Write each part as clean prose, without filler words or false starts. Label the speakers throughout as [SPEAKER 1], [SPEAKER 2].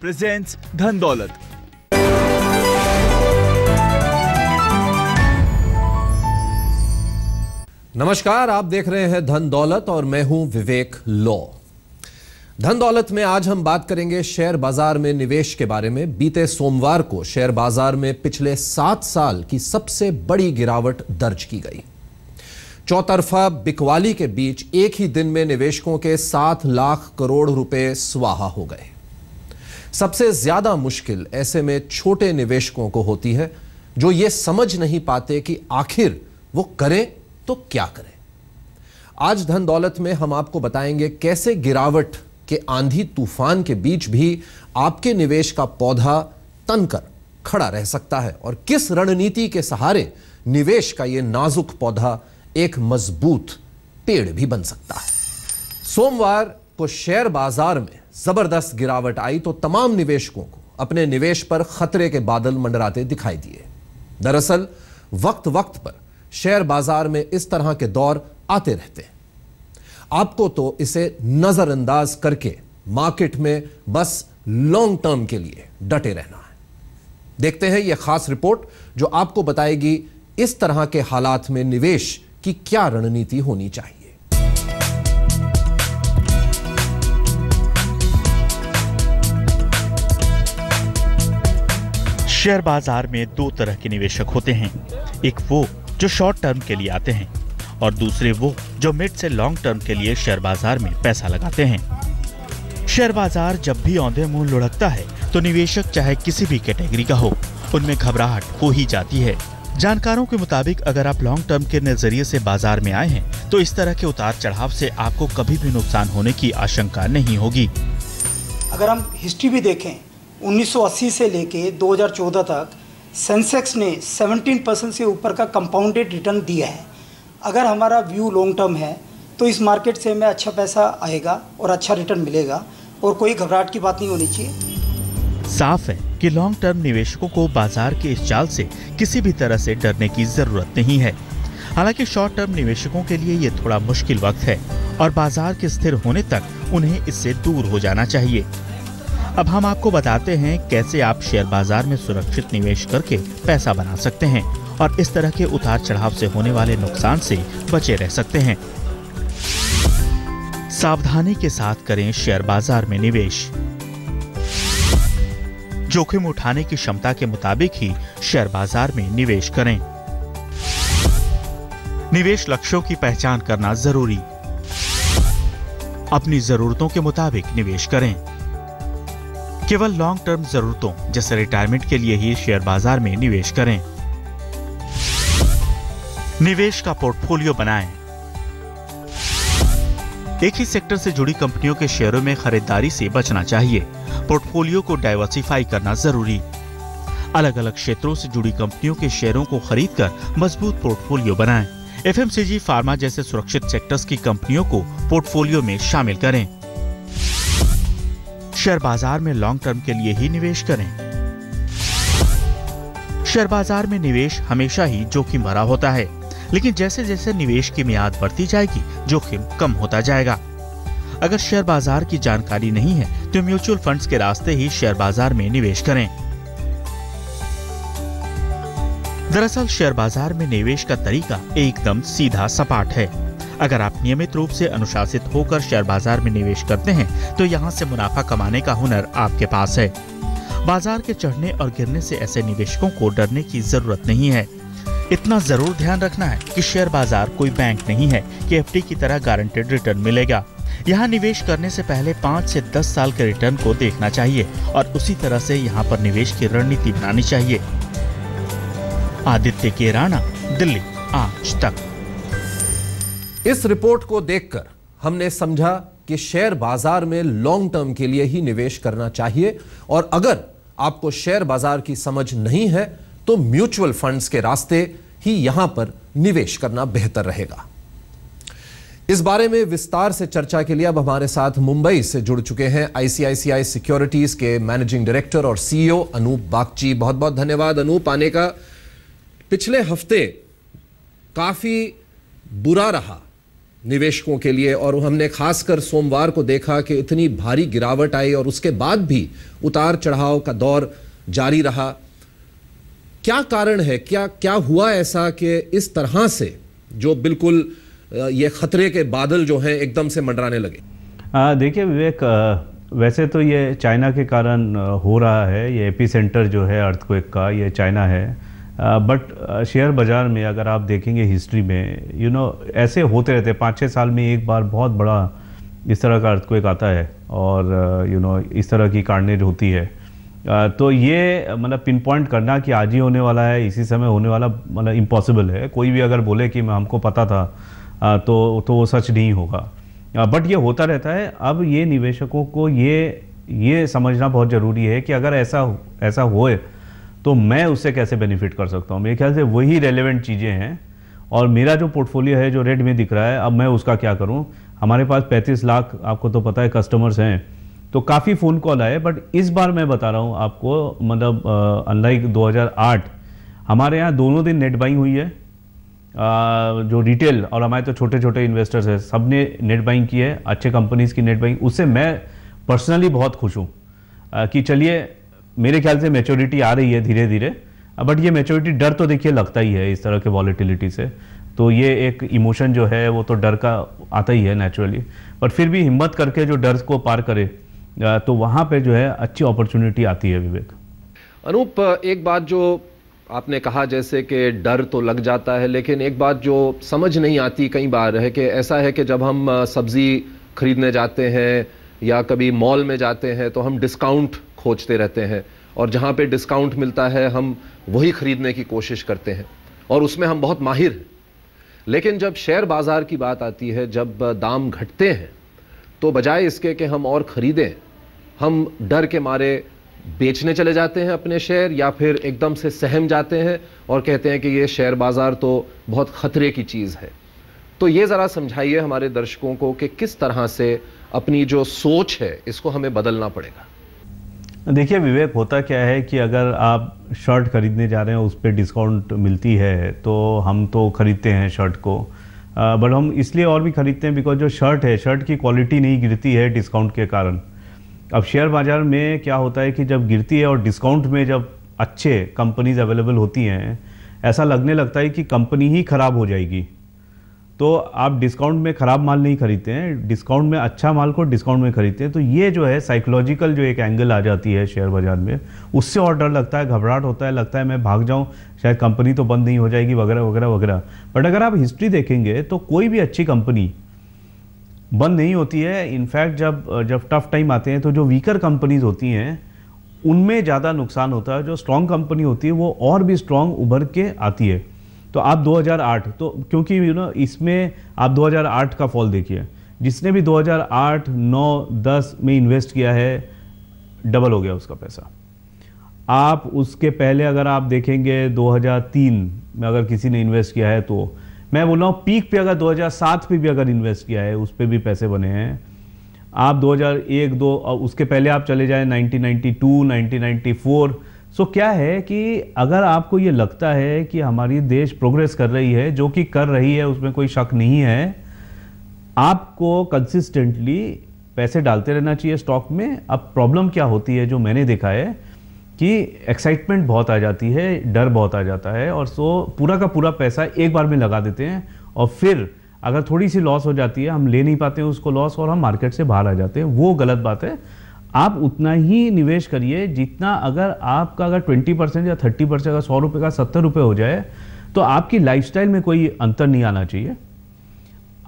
[SPEAKER 1] Presents धन दौलत।
[SPEAKER 2] नमस्कार, आप देख रहे हैं धन दौलत और मैं हूं विवेक लॉ। धन दौलत में आज हम बात करेंगे शेयर बाजार में निवेश के बारे में। बीते सोमवार को शेयर बाजार में पिछले 7 साल की सबसे बड़ी गिरावट दर्ज की गई। चौतरफा बिकवाली के बीच एक ही दिन में निवेशकों के 7 लाख करोड़ रुपए स्वाहा हो गए। सबसे ज्यादा मुश्किल ऐसे में छोटे निवेशकों को होती है जो यह समझ नहीं पाते कि आखिर वो करें तो क्या करें। आज धन दौलत में हम आपको बताएंगे कैसे गिरावट के आंधी तूफान के बीच भी आपके निवेश का पौधा तनकर खड़ा रह सकता है और किस रणनीति के सहारे निवेश का यह नाजुक पौधा एक मजबूत पेड़ भी बन सकता है। सोमवार को शेयर बाजार में जबरदस्त गिरावट आई तो तमाम निवेशकों को अपने निवेश पर खतरे के बादल मंडराते दिखाई दिए। दरअसल वक्त वक्त पर शेयर बाजार में इस तरह के दौर आते रहते हैं। आपको तो इसे नजरअंदाज करके मार्केट में बस लॉन्ग टर्म के लिए डटे रहना है। देखते हैं यह खास रिपोर्ट जो आपको बताएगी इस तरह के हालात में निवेश की क्या रणनीति होनी चाहिए।
[SPEAKER 3] शेयर बाजार में 2 तरह के निवेशक होते हैं। एक वो जो शॉर्ट टर्म के लिए आते हैं और दूसरे वो जो मिड से लॉन्ग टर्म के लिए शेयर बाजार में पैसा लगाते हैं। शेयर बाजार जब भी औंधे मुंह लुढ़कता है तो निवेशक चाहे किसी भी कैटेगरी का हो, उनमें घबराहट हो ही जाती है। जानकारों के मुताबिक अगर आप लॉन्ग टर्म के नजरिए से बाजार में आए हैं तो इस तरह के उतार चढ़ाव से आपको कभी भी नुकसान होने की आशंका नहीं होगी।
[SPEAKER 4] अगर हम हिस्ट्री भी देखें 1980 से लेके 2014 तक सेंसेक्स ने 17% से ऊपर का कंपाउंडेड रिटर्न दिया है। अगर हमारा व्यू लॉन्ग टर्म है तो इस मार्केट से हमें अच्छा पैसा आएगा और अच्छा रिटर्न मिलेगा और कोई घबराहट की बात नहीं होनी चाहिए।
[SPEAKER 3] साफ है कि लॉन्ग टर्म निवेशकों को बाजार के इस चाल से किसी भी तरह से डरने की जरूरत नहीं है। हालांकि शॉर्ट टर्म निवेशकों के लिए ये थोड़ा मुश्किल वक्त है और बाजार के स्थिर होने तक उन्हें इससे दूर हो जाना चाहिए। अब हम आपको बताते हैं कैसे आप शेयर बाजार में सुरक्षित निवेश करके पैसा बना सकते हैं और इस तरह के उतार चढ़ाव से होने वाले नुकसान से बचे रह सकते हैं। सावधानी के साथ करें शेयर बाजार में निवेश। जोखिम उठाने की क्षमता के मुताबिक ही शेयर बाजार में निवेश करें। निवेश लक्ष्यों की पहचान करना जरूरी। अपनी जरूरतों के मुताबिक निवेश करें। केवल लॉन्ग टर्म जरूरतों जैसे रिटायरमेंट के लिए ही शेयर बाजार में निवेश करें। निवेश का पोर्टफोलियो बनाएं। एक ही सेक्टर से जुड़ी कंपनियों के शेयरों में खरीदारी से बचना चाहिए। पोर्टफोलियो को डाइवर्सिफाई करना जरूरी। अलग अलग क्षेत्रों से जुड़ी कंपनियों के शेयरों को खरीदकर मजबूत पोर्टफोलियो बनाएं। एफएमसीजी, फार्मा जैसे सुरक्षित सेक्टर्स की कंपनियों को पोर्टफोलियो में शामिल करें। शेयर बाजार में लॉन्ग टर्म के लिए ही निवेश करें। शेयर बाजार में निवेश हमेशा ही जोखिम भरा होता है, लेकिन जैसे जैसे निवेश की मियाद बढ़ती जाएगी जोखिम कम होता जाएगा। अगर शेयर बाजार की जानकारी नहीं है तो म्यूचुअल फंड्स के रास्ते ही शेयर बाजार में निवेश करें। दरअसल शेयर बाजार में निवेश का तरीका एकदम सीधा सपाट है। अगर आप नियमित रूप से अनुशासित होकर शेयर बाजार में निवेश करते हैं तो यहाँ से मुनाफा कमाने का हुनर आपके पास है। बाजार के चढ़ने और गिरने से ऐसे निवेशकों को डरने की जरूरत नहीं है। इतना जरूर ध्यान रखना है कि शेयर बाजार कोई बैंक नहीं है कि एफडी की तरह गारंटेड रिटर्न मिलेगा। यहाँ निवेश करने से पहले 5 से 10 साल के रिटर्न को देखना चाहिए और उसी तरह से यहाँ पर निवेश की रणनीति बनानी चाहिए। आदित्य के राणा, दिल्ली, आज तक।
[SPEAKER 2] इस रिपोर्ट को देखकर हमने समझा कि शेयर बाजार में लॉन्ग टर्म के लिए ही निवेश करना चाहिए और अगर आपको शेयर बाजार की समझ नहीं है तो म्यूचुअल फंड्स के रास्ते ही यहां पर निवेश करना बेहतर रहेगा। इस बारे में विस्तार से चर्चा के लिए अब हमारे साथ मुंबई से जुड़ चुके हैं आईसीआईसीआई सिक्योरिटीज के मैनेजिंग डायरेक्टर और सीईओ अनूप बागची। बहुत बहुत धन्यवाद अनूप आने का। पिछले हफ्ते काफी बुरा रहा निवेशकों के लिए, और हमने खासकर सोमवार को देखा कि इतनी भारी गिरावट आई और उसके बाद भी उतार चढ़ाव का दौर जारी रहा। क्या कारण है, क्या हुआ ऐसा कि इस तरह से जो बिल्कुल ये खतरे के बादल जो हैं एकदम से मंडराने लगे?
[SPEAKER 1] देखिए विवेक, वैसे तो ये चाइना के कारण हो रहा है, ये एपिसेंटर जो है अर्थक्वेक का ये चाइना है, बट शेयर बाज़ार में अगर आप देखेंगे हिस्ट्री में ऐसे होते रहते हैं, 5-6 साल में एक बार बहुत बड़ा इस तरह का अर्थक्वेक आता है और इस तरह की कार्नेज होती है। तो ये मतलब पिन पॉइंट करना कि आज ही होने वाला है, इसी समय होने वाला, मतलब इम्पॉसिबल है। कोई भी अगर बोले कि हमको पता था तो वो सच नहीं होगा, बट ये होता रहता है। अब ये निवेशकों को ये समझना बहुत ज़रूरी है कि अगर ऐसा होए तो मैं उससे कैसे बेनिफिट कर सकता हूँ। मेरे ख्याल से वही रेलेवेंट चीज़ें हैं, और मेरा जो पोर्टफोलियो है जो रेड में दिख रहा है, अब मैं उसका क्या करूँ। हमारे पास 35 लाख आपको तो पता है कस्टमर्स हैं, तो काफ़ी फ़ोन कॉल आए, बट इस बार मैं बता रहा हूँ आपको, मतलब अनलाइक 2008 हमारे यहाँ दोनों दिन नेट बाइंग हुई है। जो रिटेल और हमारे तो छोटे छोटे इन्वेस्टर्स हैं, सब ने नेट बाइंग की है, अच्छे कंपनीज़ की नेट बाइंग। उससे मैं पर्सनली बहुत खुश हूँ कि चलिए मेरे ख्याल से मैच्योरिटी आ रही है धीरे धीरे, बट ये मैच्योरिटी डर तो देखिए लगता ही है इस तरह के वॉलेटिलिटी से। तो ये एक इमोशन जो है वो तो डर का आता ही है नेचुरली, बट फिर भी हिम्मत करके जो डर को पार करे तो वहाँ पे जो है अच्छी अपॉर्चुनिटी आती है। विवेक,
[SPEAKER 2] अनूप, एक बात जो आपने कहा जैसे कि डर तो लग जाता है, लेकिन एक बात जो समझ नहीं आती कई बार है कि ऐसा है कि जब हम सब्जी खरीदने जाते हैं या कभी मॉल में जाते हैं तो हम डिस्काउंट खोजते रहते हैं, और जहाँ पे डिस्काउंट मिलता है हम वही खरीदने की कोशिश करते हैं और उसमें हम बहुत माहिर हैं। लेकिन जब शेयर बाज़ार की बात आती है, जब दाम घटते हैं, तो बजाय इसके कि हम और ख़रीदें, हम डर के मारे बेचने चले जाते हैं अपने शेयर, या फिर एकदम से सहम जाते हैं और कहते हैं कि ये शेयर बाज़ार तो बहुत ख़तरे की चीज़ है। तो ये ज़रा समझाइए हमारे दर्शकों को कि किस तरह से अपनी जो सोच है इसको हमें बदलना पड़ेगा।
[SPEAKER 1] देखिए विवेक, होता क्या है कि अगर आप शर्ट खरीदने जा रहे हैं, उस पर डिस्काउंट मिलती है तो हम तो खरीदते हैं शर्ट को, बट हम इसलिए और भी खरीदते हैं बिकॉज जो शर्ट है, शर्ट की क्वालिटी नहीं गिरती है डिस्काउंट के कारण। अब शेयर बाज़ार में क्या होता है कि जब गिरती है और डिस्काउंट में जब अच्छे कंपनीज अवेलेबल होती हैं, ऐसा लगने लगता है कि कंपनी ही ख़राब हो जाएगी। तो आप डिस्काउंट में ख़राब माल नहीं खरीदते हैं, डिस्काउंट में अच्छा माल को डिस्काउंट में खरीदते हैं। तो ये जो है साइकोलॉजिकल जो एक एंगल आ जाती है शेयर बाज़ार में, उससे और डर लगता है, घबराहट होता है, लगता है मैं भाग जाऊं, शायद कंपनी तो बंद नहीं हो जाएगी वगैरह वगैरह वगैरह। बट अगर आप हिस्ट्री देखेंगे तो कोई भी अच्छी कंपनी बंद नहीं होती है। इनफैक्ट जब टफ टाइम आते हैं तो जो वीकर कंपनीज होती हैं उनमें ज़्यादा नुकसान होता है। जो स्ट्रॉन्ग कंपनी होती है वो और भी स्ट्रॉन्ग उभर के आती है। तो आप 2008, तो क्योंकि इसमें आप 2008 का फॉल देखिए, जिसने भी 2008, 9, 10 में इन्वेस्ट किया है डबल हो गया उसका पैसा। आप उसके पहले अगर आप देखेंगे 2003 में अगर किसी ने इन्वेस्ट किया है, तो मैं बोल रहा हूँ पीक पे अगर 2007 पे भी अगर इन्वेस्ट किया है उस पर भी पैसे बने हैं। आप 2001, 2 और उसके पहले आप चले जाएं 1992, 1994। सो क्या है कि अगर आपको ये लगता है कि हमारी देश प्रोग्रेस कर रही है, जो कि कर रही है उसमें कोई शक नहीं है, आपको कंसिस्टेंटली पैसे डालते रहना चाहिए स्टॉक में। अब प्रॉब्लम क्या होती है जो मैंने देखा है कि एक्साइटमेंट बहुत आ जाती है, डर बहुत आ जाता है, और सो पूरा का पूरा पैसा एक बार में लगा देते हैं, और फिर अगर थोड़ी सी लॉस हो जाती है, हम ले नहीं पाते हैं उसको लॉस, और हम मार्केट से बाहर आ जाते हैं। वो गलत बात है। आप उतना ही निवेश करिए जितना, अगर आपका अगर 20% या 30%, अगर 100 रुपये का 70 रुपये हो जाए तो आपकी लाइफस्टाइल में कोई अंतर नहीं आना चाहिए।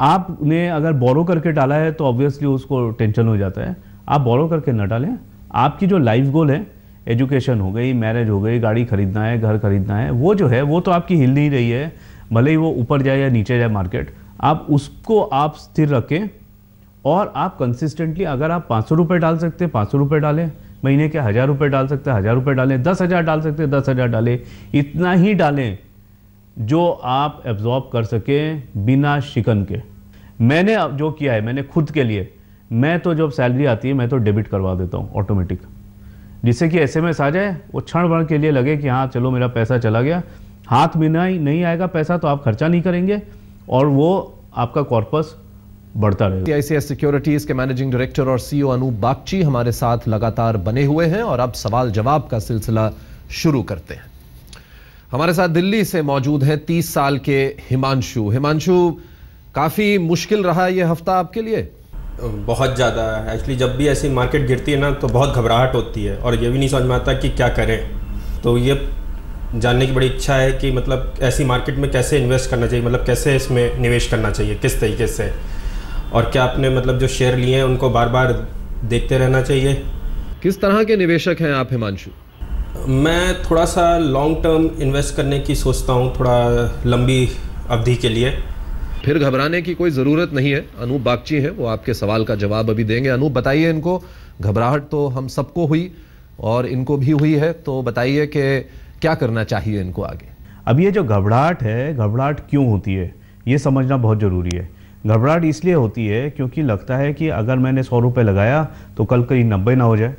[SPEAKER 1] आपने अगर बोरो करके डाला है तो ऑब्वियसली उसको टेंशन हो जाता है। आप बोरो करके न डालें। आपकी जो लाइफ गोल है, एजुकेशन हो गई, मैरिज हो गई, गाड़ी खरीदना है, घर खरीदना है, वो जो है वो तो आपकी हिल नहीं रही है, भले ही वो ऊपर जाए या नीचे जाए मार्केट, आप उसको आप स्थिर रखें। और आप कंसिस्टेंटली, अगर आप 500 रुपये डाल सकते हैं 500 रुपये डालें, महीने के 1000 रुपये डाल सकते हैं 1000 रुपये डालें, 10,000 डाल सकते हैं 10,000 डालें। इतना ही डालें जो आप एब्जॉर्ब कर सकें बिना शिकन के। मैंने जो किया है, मैंने खुद के लिए, मैं तो जब सैलरी आती है मैं तो डेबिट करवा देता हूँ ऑटोमेटिक, जिससे कि SMS आ जाए, वो क्षण भर के लिए लगे कि हाँ चलो मेरा पैसा चला गया। हाथ में नहीं आएगा पैसा तो आप खर्चा नहीं करेंगे, और वो आपका कॉर्पस बढ़ता रहेगा।
[SPEAKER 2] आईसीआईसीआई सिक्योरिटीज के मैनेजिंग डायरेक्टर और सीईओ अनूप बागची हमारे साथ लगातार बने हुए हैं और अब सवाल जवाब का सिलसिला शुरू करते हैं। हमारे साथ दिल्ली से मौजूद हैं 30 साल के हिमांशु। हिमांशु, काफी मुश्किल रहा यह हफ्ता आपके लिए?
[SPEAKER 5] बहुत ज़्यादा। एक्चुअली जब भी ऐसी मार्केट गिरती है ना तो बहुत घबराहट होती है और ये भी नहीं समझ में आता कि क्या करें। तो ये जानने की बड़ी इच्छा है कि मतलब ऐसी मार्केट में कैसे इन्वेस्ट करना चाहिए, मतलब कैसे इसमें निवेश करना चाहिए, किस तरीके से, और क्या आपने मतलब जो शेयर लिए हैं उनको बार बार देखते रहना चाहिए।
[SPEAKER 2] किस तरह के निवेशक हैं आप हिमांशु?
[SPEAKER 5] मैं थोड़ा सा लॉन्ग टर्म इन्वेस्ट करने की सोचता हूँ, थोड़ा लंबी अवधि के लिए।
[SPEAKER 2] फिर घबराने की कोई ज़रूरत नहीं है। अनूप बागची हैं, वो आपके सवाल का जवाब अभी देंगे। अनूप, बताइए, इनको घबराहट तो हम सबको हुई और इनको भी हुई है, तो बताइए कि क्या करना चाहिए इनको आगे।
[SPEAKER 1] अब ये जो घबराहट है, घबराहट क्यों होती है ये समझना बहुत ज़रूरी है। घबराहट इसलिए होती है क्योंकि लगता है कि अगर मैंने 100 रुपये लगाया तो कल कहीं 90 ना हो जाए,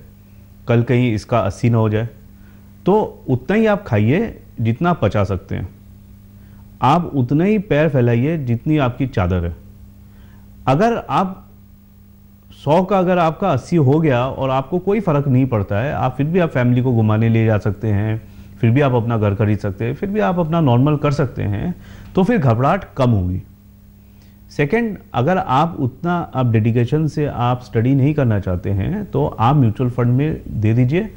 [SPEAKER 1] कल कहीं इसका 80 ना हो जाए। तो उतना ही आप खाइए जितना पचा सकते हैं, आप उतना ही पैर फैलाइए जितनी आपकी चादर है। अगर आप 100 का अगर आपका 80 हो गया और आपको कोई फ़र्क नहीं पड़ता है, आप फिर भी आप फैमिली को घुमाने ले जा सकते हैं, फिर भी आप अपना घर खरीद सकते हैं, फिर भी आप अपना नॉर्मल कर सकते हैं, तो फिर घबराहट कम होगी। सेकंड, अगर आप उतना आप डेडिकेशन से आप स्टडी नहीं करना चाहते हैं तो आप म्यूचुअल फंड में दे दीजिए।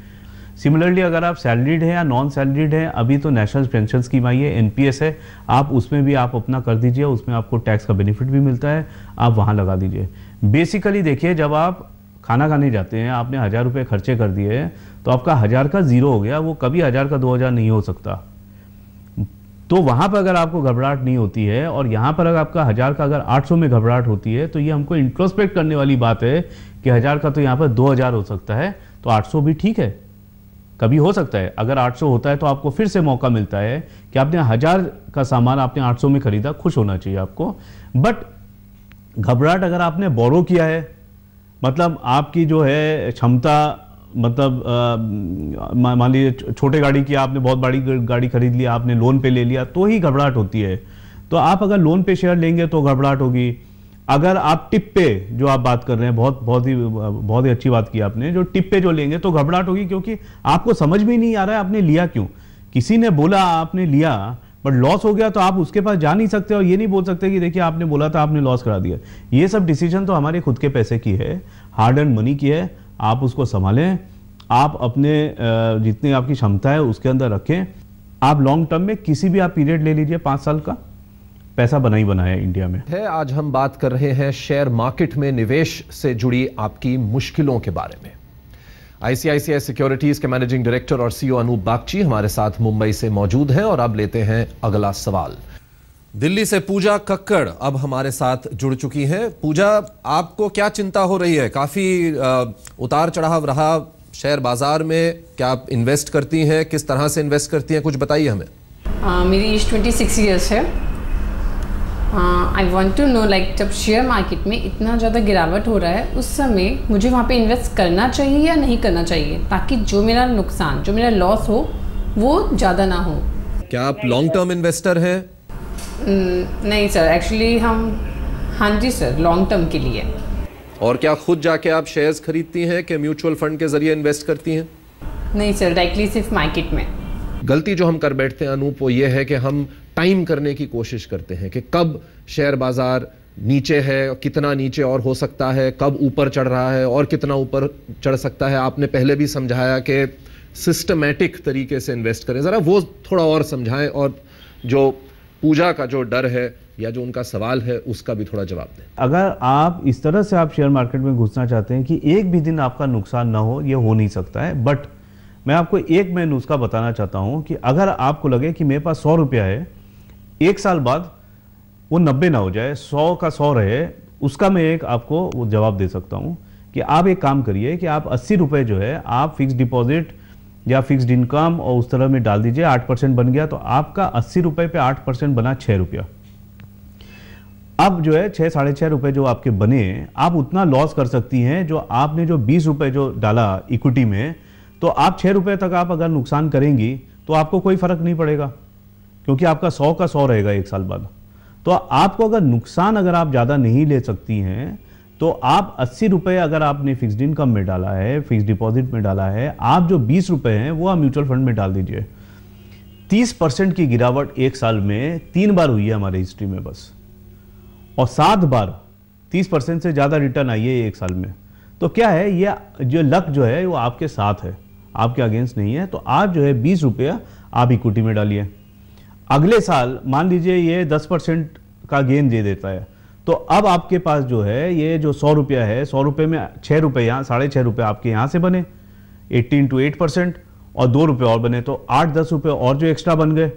[SPEAKER 1] सिमिलरली अगर आप सैलरीड हैं या नॉन सैलरीड हैं, अभी तो नेशनल पेंशन स्कीम आई है, एनपीएस है, आप उसमें भी आप अपना कर दीजिए, उसमें आपको टैक्स का बेनिफिट भी मिलता है, आप वहाँ लगा दीजिए। बेसिकली देखिए, जब आप खाना खाने जाते हैं, आपने 1000 रुपये खर्चे कर दिए तो आपका 1000 का 0 हो गया, वो कभी 1000 का 2000 नहीं हो सकता। तो वहाँ पर अगर आपको घबराहट नहीं होती है और यहाँ पर अगर आपका 1000 का अगर 800 में घबराहट होती है, तो ये हमको इंट्रोस्पेक्ट करने वाली बात है कि 1000 का तो यहाँ पर 2000 हो सकता है, तो 800 भी ठीक है, कभी हो सकता है। अगर 800 होता है तो आपको फिर से मौका मिलता है कि आपने 1000 का सामान आपने 800 में खरीदा, खुश होना चाहिए आपको। बट घबराहट अगर आपने बोरो किया है, मतलब आपकी जो है क्षमता, मतलब मान लीजिए छोटे गाड़ी की आपने बहुत बड़ी गाड़ी खरीद लिया, आपने लोन पे ले लिया, तो ही घबराहट होती है। तो आप अगर लोन पे शेयर लेंगे तो घबराहट होगी। अगर आप टिप पे जो आप बात कर रहे हैं, बहुत ही अच्छी बात की आपने, जो टिप पे जो लेंगे तो घबराहट होगी, क्योंकि आपको समझ में नहीं आ रहा है आपने लिया क्यों। किसी ने बोला, आपने लिया, बट लॉस हो गया तो आप उसके पास जा नहीं सकते और ये नहीं बोल सकते कि देखिए आपने बोला था, आपने लॉस करा दिया। ये सब डिसीजन तो हमारे खुद के पैसे की है, हार्ड एंड मनी की है। आप उसको संभालें, आप अपने जितनी आपकी क्षमता है उसके अंदर रखें। आप लॉन्ग टर्म में किसी भी आप पीरियड ले लीजिए, 5 साल का, पैसा बना ही बना है इंडिया में
[SPEAKER 2] है। आज हम बात कर रहे हैं शेयर मार्केट में निवेश से जुड़ी आपकी मुश्किलों के बारे में। आईसीआईसीआई सिक्योरिटीज के मैनेजिंग डायरेक्टर और सीईओ अनूप बागची हमारे साथ मुंबई से मौजूद हैं और अब लेते हैं अगला सवाल। दिल्ली से पूजा कक्कड़ अब हमारे साथ जुड़ चुकी हैं। पूजा, आपको क्या चिंता हो रही है? काफी उतार चढ़ाव रहा शेयर बाजार में, क्या आप इन्वेस्ट करती हैं? किस तरह से इन्वेस्ट करती हैं, कुछ बताइए हमें।
[SPEAKER 6] मेरी एज 26 ईयर्स है। I want to know, like जब शेयर मार्केट में इतना ज़्यादा गिरावट हो रहा है, उस समय मुझे वहाँ पे इन्वेस्ट करना चाहिए या नहीं करना चाहिए, ताकि जो मेरा नुकसान, जो मेरा लॉस हो, वो ज़्यादा ना हो।
[SPEAKER 2] क्या आप लॉन्ग टर्म इन्वेस्टर हैं?
[SPEAKER 6] नहीं सर, एक्चुअली हाँ जी सर, लॉन्ग टर्म के लिए।
[SPEAKER 2] और क्या खुद जाके आप शेयर्स खरीदती हैं कि म्यूचुअल फंड के जरिए इन्वेस्ट करती हैं?
[SPEAKER 6] नहीं सर, डायरेक्टली सिर्फ मार्केट में।
[SPEAKER 2] गलती जो हम कर बैठते हैं अनूप, वो ये है कि हम टाइम करने की कोशिश करते हैं कि कब शेयर बाजार नीचे है, कितना नीचे और हो सकता है, कब ऊपर चढ़ रहा है और कितना ऊपर चढ़ सकता है। आपने पहले भी समझाया कि सिस्टमैटिक तरीके से इन्वेस्ट करें, ज़रा वो थोड़ा और समझाएं और जो पूजा का जो डर है या जो उनका सवाल है उसका भी थोड़ा जवाब दें।
[SPEAKER 1] अगर आप इस तरह से आप शेयर मार्केट में घुसना चाहते हैं कि एक भी दिन आपका नुकसान ना हो, ये हो नहीं सकता है। बट मैं आपको मैं नुस्खा बताना चाहता हूं कि अगर आपको लगे कि मेरे पास 100 रुपया है, 1 साल बाद वो 90 ना हो जाए, 100 का 100 रहे, उसका मैं एक आपको वो जवाब दे सकता हूं कि आप एक काम करिए कि आप 80 रुपये जो है आप फिक्स डिपॉजिट या फिक्स्ड इनकम और उस तरह में डाल दीजिए। 8% बन गया तो आपका 80 रुपये पे 8% बना 6 रुपया। अब जो है 6 साढ़े 6 रुपये जो आपके बने, आप उतना लॉस कर सकती हैं जो आपने जो 20 रुपये जो डाला इक्विटी में, तो आप 6 रुपये तक आप अगर नुकसान करेंगी तो आपको कोई फर्क नहीं पड़ेगा, क्योंकि आपका 100 का 100 रहेगा 1 साल बाद। तो आपको अगर नुकसान अगर आप ज़्यादा नहीं ले सकती हैं तो आप 80 रुपये अगर आपने फिक्स्ड इनकम में डाला है, फिक्स्ड डिपॉजिट में डाला है, आप जो 20 रुपये हैं वो आप म्यूचुअल फंड में डाल दीजिए। 30% की गिरावट एक साल में 3 बार हुई है हमारे हिस्ट्री में बस, और 7 बार 30% से ज़्यादा रिटर्न आई है एक साल में। तो क्या है, ये जो लक जो है वो आपके साथ है, आपके अगेंस्ट नहीं है। तो आप जो है 20 रुपया आप इक्विटी में डालिए। अगले साल मान लीजिए ये 10% का गेन दे देता है, तो अब आपके पास जो है ये जो 100 रुपया है, 100 रुपये में 6 रुपये यहाँ, 6.5 रुपये आपके यहाँ से बने 18 to 8%, और 2 रुपये और बने, तो 8-10 रुपये और जो एक्स्ट्रा बन गए,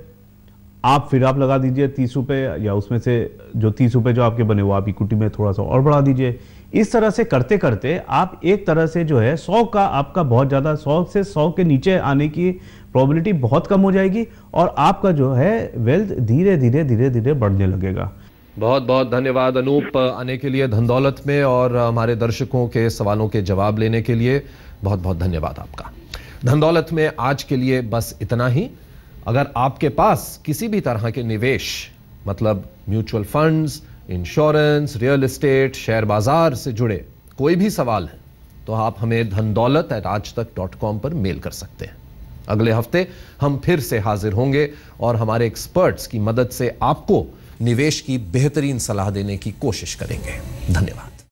[SPEAKER 1] आप फिर आप लगा दीजिए 30 रुपये, या उसमें से जो 30 रुपये जो आपके बने वो आप इक्विटी में थोड़ा सा और बढ़ा दीजिए। इस तरह से करते करते आप एक तरह से जो है 100 का आपका बहुत ज़्यादा 100 से 100 के नीचे आने की प्रोबेबिलिटी बहुत कम हो जाएगी, और आपका जो है वेल्थ धीरे धीरे धीरे धीरे बढ़ने लगेगा।
[SPEAKER 2] बहुत बहुत धन्यवाद अनूप आने के लिए धन दौलत में, और हमारे दर्शकों के सवालों के जवाब लेने के लिए बहुत बहुत धन्यवाद आपका। धन दौलत में आज के लिए बस इतना ही। अगर आपके पास किसी भी तरह के निवेश मतलब mutual funds, insurance, real estate, share बाजार से जुड़े कोई भी सवाल है तो आप हमें dhandaulat@aajtak.com पर मेल कर सकते हैं। अगले हफ्ते हम फिर से हाजिर होंगे और हमारे एक्सपर्ट्स की मदद से आपको निवेश की बेहतरीन सलाह देने की कोशिश करेंगे। धन्यवाद।